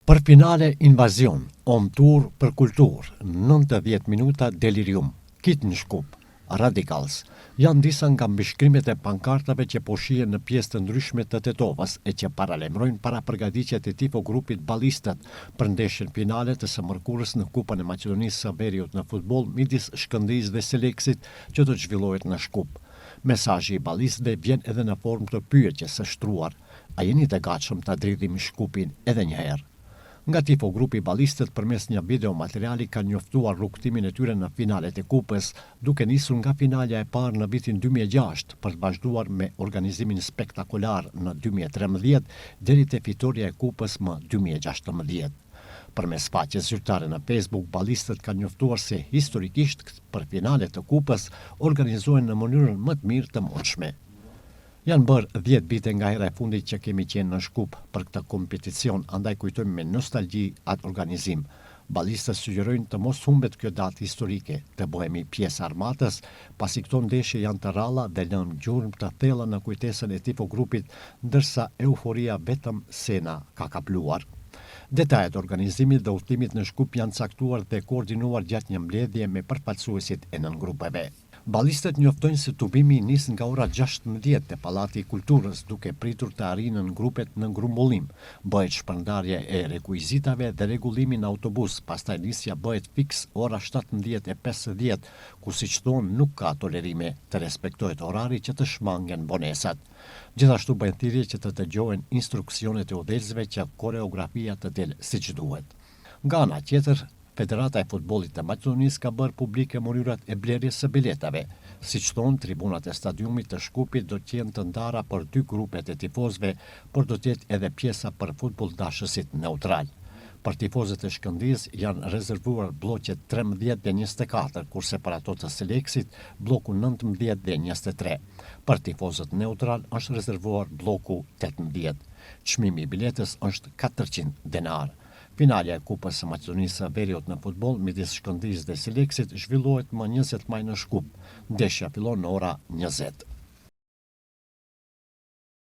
Për finale invazion, omtur për kultur, 90 minuta delirium, kit në Shkup, Radicals, janë disa nga mbishkrimet e pankartave që po shihen në pjesë të ndryshme të Tetovës e që paralemrojnë para përgatitjet e tifo grupit Ballistët për ndeshjen finale të së mërkurës në Kupën e Maqedonisë së Veriut në futboll midis Shkëndijës dhe Seleksit që do të zhvillohet në Shkup. Mesazhi i ballistëve vjen edhe në formë të pyetjes së shtruar: a jeni të gatshëm ta dridhim Shkupin edhe një herë? Nga tifo grupi Ballistët përmes një video materiali kanë njoftuar rrugtimin e tyre në finalet e kupës, duke nisur nga finalja e parë në vitin 2006 për të vazhduar me organizimin spektakolar në 2013 deri te fitoria e kupës më 2016. Përmes faqes zyrtare në Facebook, Ballistët kanë njoftuar se historikisht për finalet të kupës organizohen në mënyrën më të mirë të mundshme. Janë bërë 10 vite nga hera e fundit që kemi qenë në Shkup për këtë kompeticion, andaj kujtojmë me nostalgji atë organizim. Ballistët sugjerojnë të mos humbet kjo datë historike, të bëhemi pjesë armatës, pasi këto ndeshje janë të ralla dhe lënë gjurmë të thella në kujtesën e tifo grupit, ndërsa euforia vetëm sena ka kapluar. Detajet e organizimit dhe udhëtimit në Shkup janë caktuar dhe koordinuar gjatë një mbledhje me përfaqësuesit e nën grupeve. Ballistët njoftojnë se tubimi nis nga ora 16 te Pallati i Kulturës, duke pritur të arrinën grupet në grumbullim. Bëhet shpërndarje e rekuizitave dhe rregullimi në autobus, pastaj nisja bëhet fiks ora 17:50, ku siç thonë nuk ka tolerime, të respektohet orari që të shmangen vonesat. Gjithashtu bëhen thirrje që të dëgjohen instruksionet e udhëheqësve që koreografia të del siç duhet. Nga ana tjetër, Federata e Futbollit të Maqedonisë ka bërë publike mënyrat e blerjes së biletave. Siç thonë, tribunat e stadiumit të Shkupit do të jenë të ndara për 2 grupet e tifozëve, por do të jetë edhe pjesa për futbolldashësit neutral. Për tifozët e Shkëndijës janë rezervuar bloqet 13 dhe 24, kurse për ato të Seleksit bloku 19 dhe 23. Për tifozët neutral është rezervuar bloku 18. Çmimi i biletës është 400 denar. Finalja e Kupës së Maqedonisë së Veriut në futboll midis Shkëndijës dhe Seleksit zhvillohet më 20 maj në Shkup. Ndeshja fillon në ora 20.